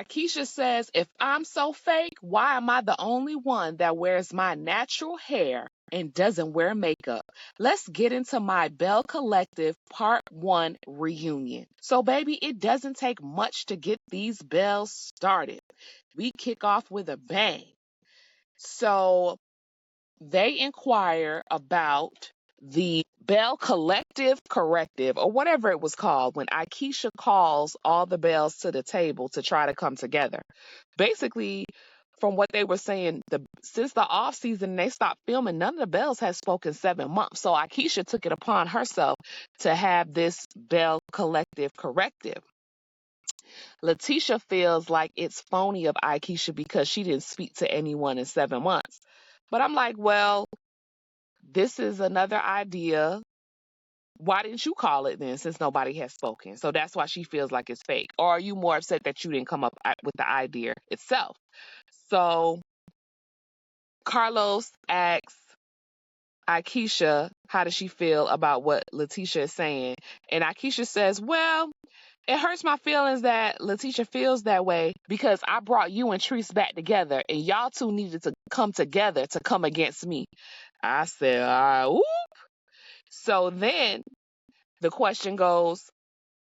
Aikisha says, if I'm so fake, why am I the only one that wears my natural hair and doesn't wear makeup? Let's get into my Belle Collective Part 1 reunion. So, baby, it doesn't take much to get these bells started. We kick off with a bang. So, they inquire about the Belle Collective Corrective, or whatever it was called, when Aikisha calls all the bells to the table to try to come together. Basically, from what they were saying, since the off season they stopped filming, none of the bells had spoken 7 months. So Aikisha took it upon herself to have this Belle Collective Corrective. Letitia feels like it's phony of Aikisha because she didn't speak to anyone in 7 months. But I'm like, well, this is another idea. Why didn't you call it then since nobody has spoken? So that's why she feels like it's fake. Or are you more upset that you didn't come up with the idea itself? So Carlos asks Aikisha, how does she feel about what Letitia is saying? And Aikisha says, well, it hurts my feelings that Letitia feels that way because I brought you and Treese back together and y'all two needed to come together to come against me. I said, all right, ooh. So then the question goes,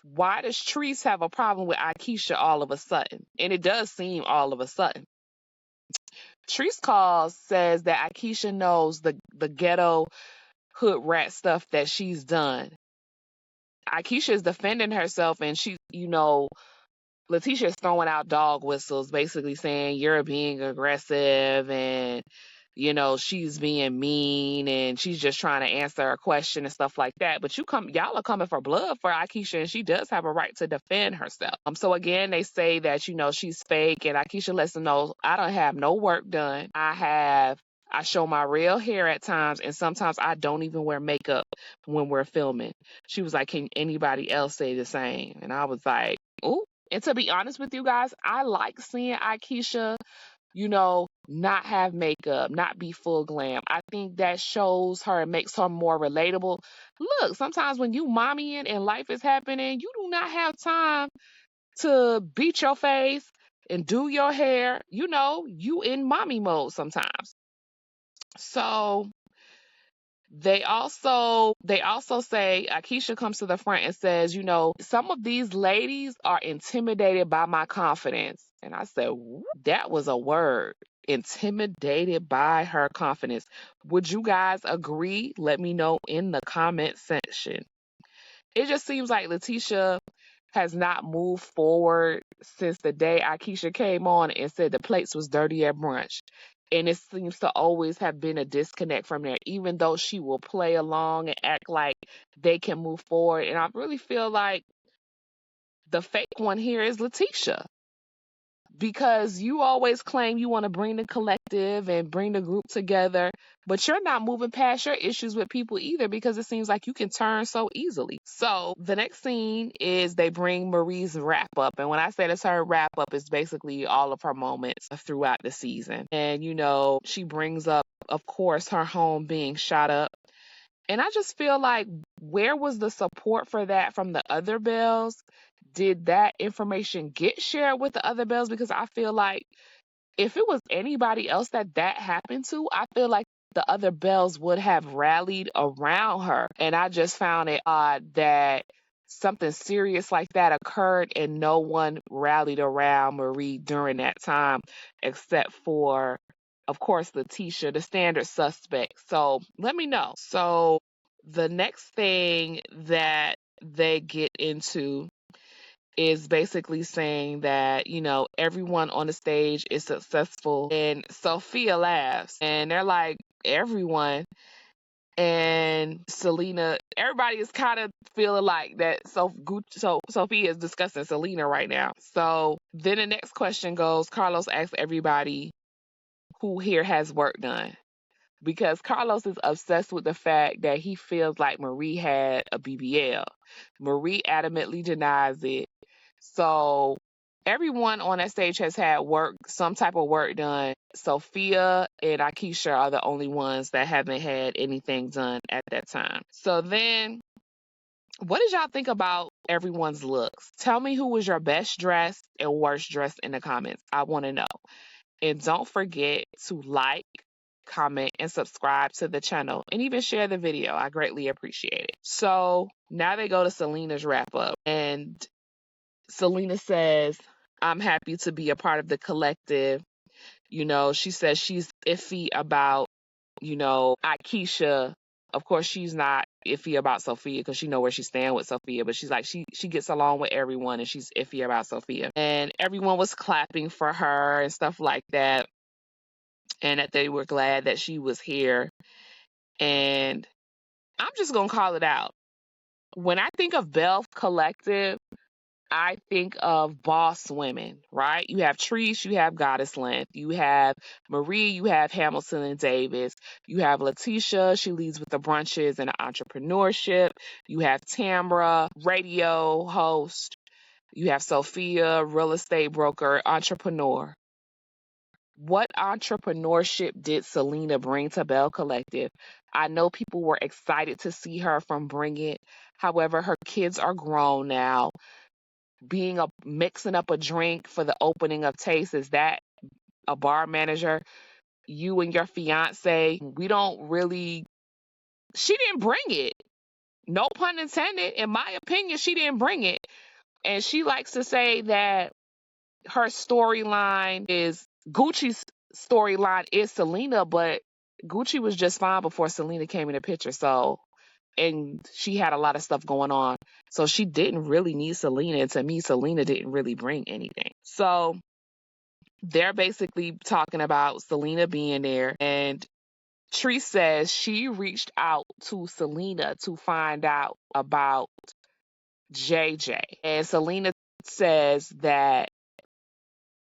why does Treese have a problem with Aikisha all of a sudden? And it does seem all of a sudden. Treese says that Aikisha knows the ghetto hood rat stuff that she's done. Aikisha is defending herself and Letitia is throwing out dog whistles, basically saying you're being aggressive and she's being mean and she's just trying to answer a question and stuff like that. But y'all are coming for blood for Aikisha, and she does have a right to defend herself. So again, they say that she's fake, and Aikisha lets them know I don't have no work done. I show my real hair at times, and sometimes I don't even wear makeup when we're filming. She was like, can anybody else say the same? And I was like, ooh. And to be honest with you guys, I like seeing Aikisha, not have makeup, not be full glam. I think that shows her and makes her more relatable. Look, sometimes when you mommying and life is happening, you do not have time to beat your face and do your hair. You in mommy mode sometimes. So they also say Aikisha comes to the front and says, some of these ladies are intimidated by my confidence. And I said, that was a word. Intimidated by her confidence. Would you guys agree? Let me know in the comment section. It just seems like Letitia has not moved forward since the day Aikisha came on and said the plates was dirty at brunch. And it seems to always have been a disconnect from there, even though she will play along and act like they can move forward. And I really feel like the fake one here is Letitia, because you always claim you want to bring the collective and bring the group together, but you're not moving past your issues with people either, because it seems like you can turn so easily. So the next scene is they bring Marie's wrap up. And when I say it's her wrap up, it's basically all of her moments throughout the season. And, she brings up, of course, her home being shot up. And I just feel like, where was the support for that from the other Bells? Did that information get shared with the other Bells? Because I feel like if it was anybody else that happened to, I feel like the other Bells would have rallied around her. And I just found it odd that something serious like that occurred and no one rallied around Marie during that time, except for, of course, Letitia, the standard suspect. So let me know. So the next thing that they get into is basically saying that, everyone on the stage is successful. And Sophia laughs and they're like, everyone. And Selena, everybody is kind of feeling like that. So Sophia is discussing Selena right now. So then the next question goes, Carlos asks everybody who here has work done, because Carlos is obsessed with the fact that he feels like Marie had a BBL. Marie adamantly denies it. So everyone on that stage has had some type of work done. Sophia and Aikisha are the only ones that haven't had anything done at that time. So then What did y'all think about everyone's looks? Tell me who was your best dressed and worst dressed in the comments. I want to know. And don't forget to like, comment, and subscribe to the channel and even share the video. I greatly appreciate it. So now they go to Selena's wrap up. And Selena says, I'm happy to be a part of the collective. She says she's iffy about, Aikisha. Of course, she's not iffy about Sophia because she know where she stand with Sophia, but she's like, she gets along with everyone and she's iffy about Sophia. And everyone was clapping for her and stuff like that. And that they were glad that she was here. And I'm just going to call it out. When I think of Belle Collective, I think of boss women, right? You have Trish, you have Goddess Length, you have Marie, you have Hamilton and Davis, you have Letiesha, she leads with the brunches and entrepreneurship, you have Tamra, radio host, you have Sophia, real estate broker, entrepreneur. What entrepreneurship did Selena bring to Belle Collective? I know people were excited to see her from Bring It. However, her kids are grown now. Mixing up a drink for the opening of Taste, is that a bar manager? You and your fiance, she didn't bring it. No pun intended. In my opinion, she didn't bring it. And she likes to say that her storyline is Gucci's storyline is Selena, but Gucci was just fine before Selena came in the picture. So, and she had a lot of stuff going on. So she didn't really need Selena. And to me, Selena didn't really bring anything. So they're basically talking about Selena being there. And Tree says she reached out to Selena to find out about JJ. And Selena says that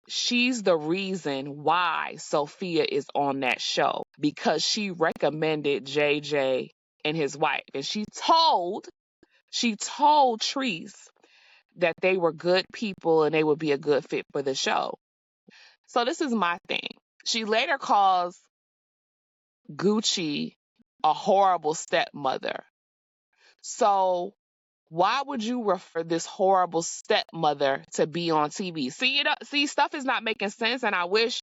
she's the reason why Sophia is on that show because she recommended JJ and his wife. And she told Treese that they were good people and they would be a good fit for the show. So this is my thing. She later calls Gucci a horrible stepmother. So why would you refer this horrible stepmother to be on TV? See, stuff is not making sense, and I wish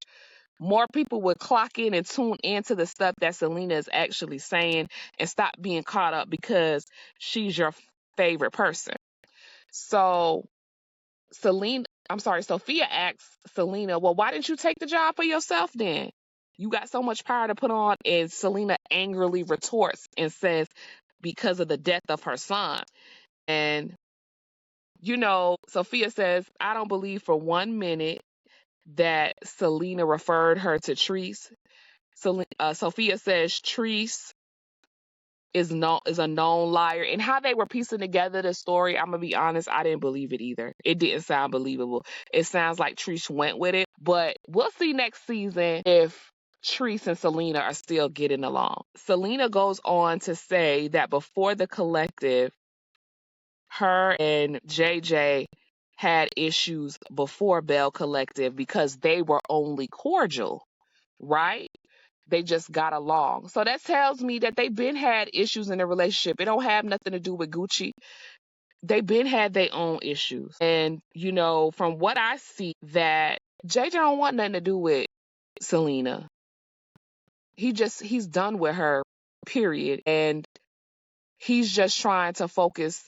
more people would clock in and tune into the stuff that Selena is actually saying and stop being caught up because she's your favorite person. So Sophia asks Selena, well, why didn't you take the job for yourself then? You got so much power to put on. And Selena angrily retorts and says, because of the death of her son. And, Sophia says, I don't believe for 1 minute that Selena referred her to Treese. Sophia says Treese is a known liar. And how they were piecing together the story, I'm gonna be honest, I didn't believe it either. It didn't sound believable. It sounds like Treese went with it. But we'll see next season if Treese and Selena are still getting along. Selena goes on to say that before the collective, her and JJ had issues before Belle Collective because they were only cordial, right? They just got along. So that tells me that they've been had issues in a relationship. It don't have nothing to do with Gucci. They've been had their own issues. And, from what I see, that JJ don't want nothing to do with Selena. He's done with her, period. And he's just trying to focus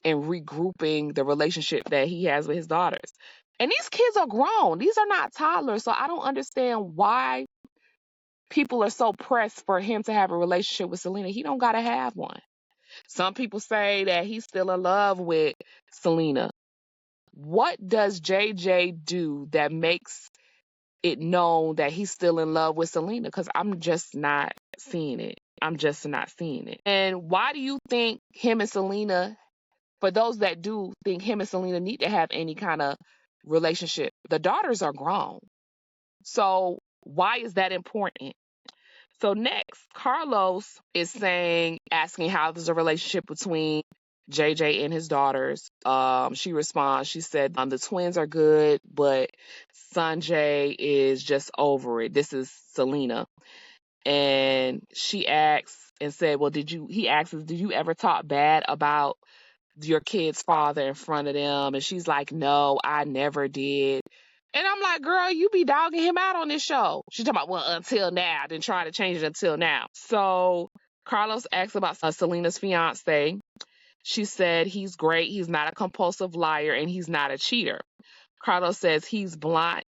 and regrouping the relationship that he has with his daughters. And these kids are grown. These are not toddlers. So I don't understand why people are so pressed for him to have a relationship with Selena. He don't got to have one. Some people say that he's still in love with Selena. What does JJ do that makes it known that he's still in love with Selena? Because I'm just not seeing it. And why do you think him and Selena, for those that do think him and Selena need to have any kind of relationship, the daughters are grown. So why is that important? So next, Carlos is asking how there's a relationship between JJ and his daughters. She responds, she said, the twins are good, but Sanjay is just over it. This is Selena. And she asks and said, well, did you ever talk bad about your kid's father in front of them. And she's like, no, I never did. And I'm like, girl, you be dogging him out on this show. She's talking about, well, until now, then try to change it until now. So Carlos asked about Selena's fiance. She said he's great. He's not a compulsive liar and he's not a cheater. Carlos says he's blind.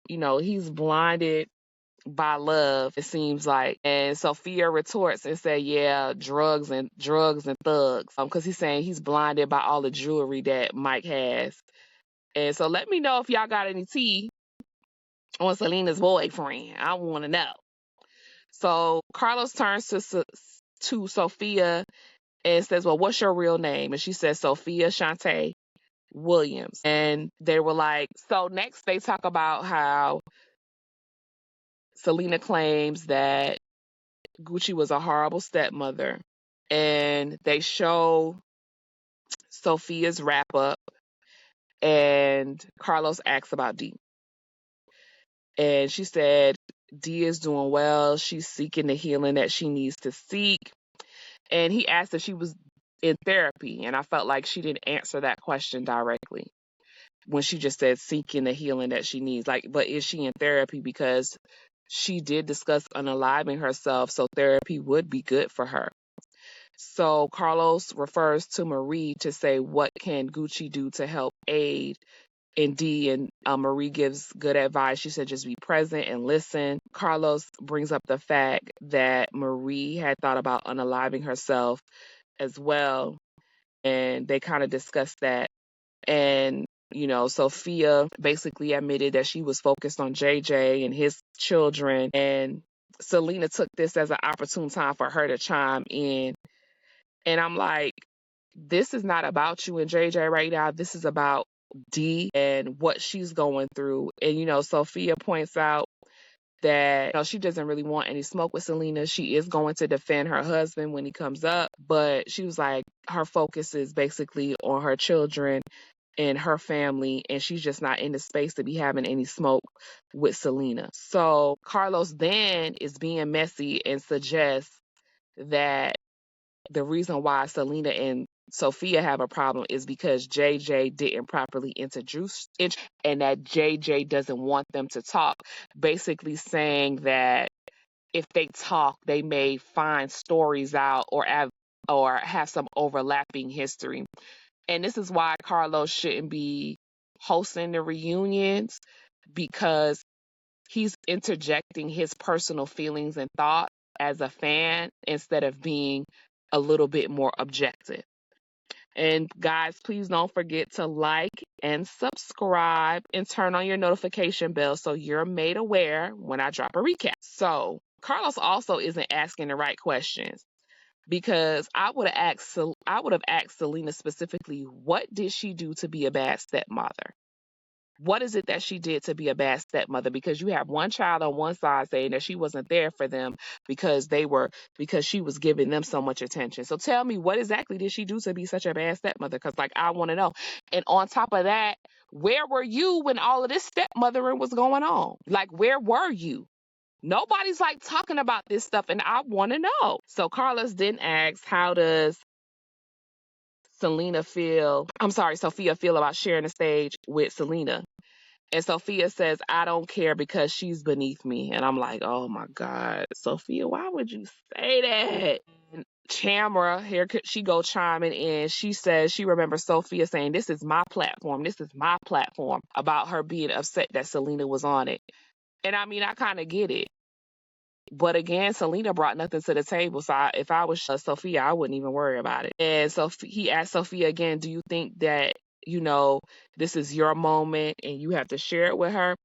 He's blinded by love, it seems like. And Sophia retorts and say, yeah, drugs and thugs. Because he's saying he's blinded by all the jewelry that Mike has. And so let me know if y'all got any tea on Selena's boyfriend. I want to know. So Carlos turns to Sophia and says, well, what's your real name? And she says, Sophia Shante Williams. And they were like, so next they talk about how Selena claims that Gucci was a horrible stepmother. And they show Sophia's wrap up. And Carlos asks about D. And she said, D is doing well. She's seeking the healing that she needs to seek. And he asked if she was in therapy. And I felt like she didn't answer that question directly when she just said seeking the healing that she needs. Like, but is she in therapy? Because she did discuss unaliving herself, so therapy would be good for her. So Carlos refers to Marie to say, what can Gucci do to help aid in D? And Marie gives good advice. She said, just be present and listen. Carlos brings up the fact that Marie had thought about unaliving herself as well. And they kind of discussed that. And Sophia basically admitted that she was focused on JJ and his children. And Selena took this as an opportune time for her to chime in. And I'm like, this is not about you and JJ right now. This is about D and what she's going through. And, Sophia points out that she doesn't really want any smoke with Selena. She is going to defend her husband when he comes up. But she was like, her focus is basically on her children and her family, and she's just not in the space to be having any smoke with Selena. So Carlos then is being messy and suggests that the reason why Selena and Sophia have a problem is because JJ didn't properly introduce it, and that JJ doesn't want them to talk, basically saying that if they talk, they may find stories out or have some overlapping history. And this is why Carlos shouldn't be hosting the reunions, because he's interjecting his personal feelings and thoughts as a fan instead of being a little bit more objective. And guys, please don't forget to like and subscribe and turn on your notification bell so you're made aware when I drop a recap. So Carlos also isn't asking the right questions, because I would have asked Selena specifically, what did she do to be a bad stepmother? What is it that she did to be a bad stepmother? Because you have one child on one side saying that she wasn't there for them because she was giving them so much attention. So tell me, what exactly did she do to be such a bad stepmother? Because I want to know. And on top of that, where were you when all of this stepmothering was going on? Where were you? Nobody's talking about this stuff, and I want to know. So Carlos then asks, how does Sophia feel about sharing the stage with Selena? And Sophia says, I don't care because she's beneath me. And I'm like, oh my God, Sophia, why would you say that? And Chamra, here she go chiming in. She says she remembers Sophia saying, this is my platform. This is my platform, about her being upset that Selena was on it. And I mean, I kind of get it. But again, Selena brought nothing to the table. So if I was Sophia, I wouldn't even worry about it. And so he asked Sophia again, do you think that, this is your moment and you have to share it with her?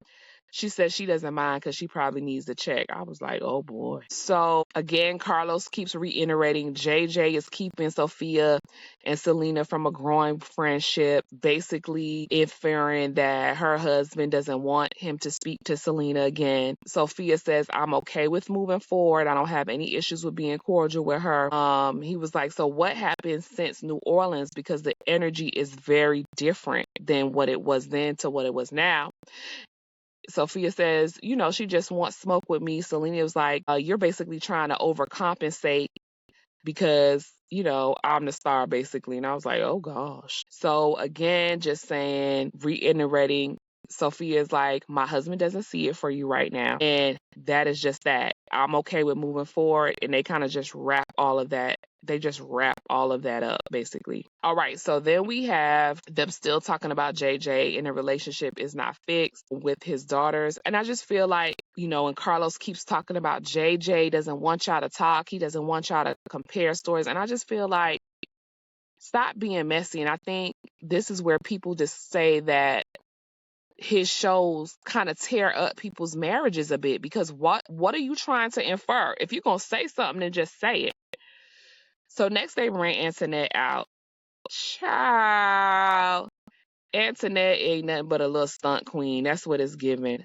She said she doesn't mind because she probably needs the check. I was like, oh boy. So again, Carlos keeps reiterating JJ is keeping Sophia and Selena from a growing friendship, basically inferring that her husband doesn't want him to speak to Selena again. Sophia says, I'm okay with moving forward. I don't have any issues with being cordial with her. He was like, so what happened since New Orleans? Because the energy is very different than what it was then to what it was now. Sophia says, she just wants smoke with me. Selena was like, you're basically trying to overcompensate because, I'm the star basically. And I was like, oh gosh. So again, just saying, reiterating, Sophia's like, my husband doesn't see it for you right now. And that is just that. I'm okay with moving forward. And they kind of just wrap all of that. They just wrap all of that up, basically. All right. So then we have them still talking about JJ, and the relationship is not fixed with his daughters. And I just feel like, and Carlos keeps talking about JJ doesn't want y'all to talk. He doesn't want y'all to compare stories. And I just feel like, stop being messy. And I think this is where people just say that his shows kind of tear up people's marriages a bit, because what are you trying to infer? If you're going to say something, then just say it. So next they ran Antoinette out. Child. Antoinette ain't nothing but a little stunt queen. That's what it's giving.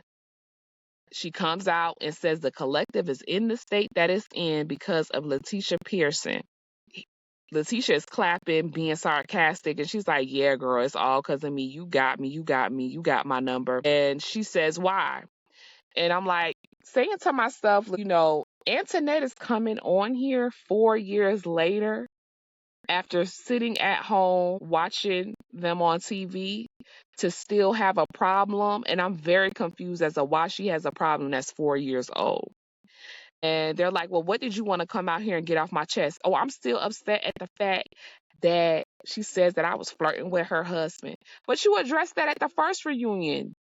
She comes out and says the collective is in the state that it's in because of Letiesha Pearson. Letiesha is clapping, being sarcastic, and she's like, yeah, girl, it's all because of me. You got me, you got me, you got my number. And she says, why? And I'm like, saying to myself, Antoinette is coming on here 4 years later after sitting at home watching them on TV to still have a problem. And I'm very confused as to why she has a problem that's 4 years old. And they're like, well, what did you want to come out here and get off my chest? Oh, I'm still upset at the fact that she says that I was flirting with her husband. But you addressed that at the first reunion.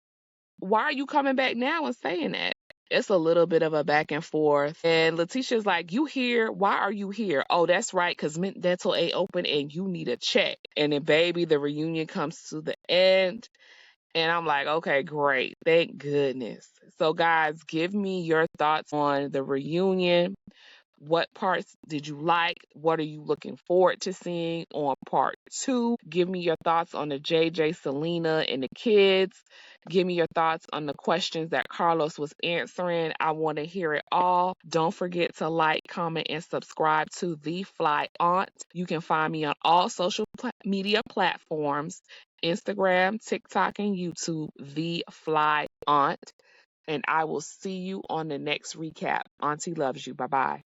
Why are you coming back now and saying that? It's a little bit of a back and forth. And Letitia's like, you here? Why are you here? Oh, that's right, because Mint Dental ain't open and you need a check. And then, baby, the reunion comes to the end. And I'm like, okay, great. Thank goodness. So, guys, give me your thoughts on the reunion. What parts did you like? What are you looking forward to seeing on part 2? Give me your thoughts on the JJ, Selena, and the kids. Give me your thoughts on the questions that Carlos was answering. I want to hear it all. Don't forget to like, comment, and subscribe to The Fly Aunt. You can find me on all social media platforms, Instagram, TikTok, and YouTube, The Fly Aunt. And I will see you on the next recap. Auntie loves you. Bye-bye.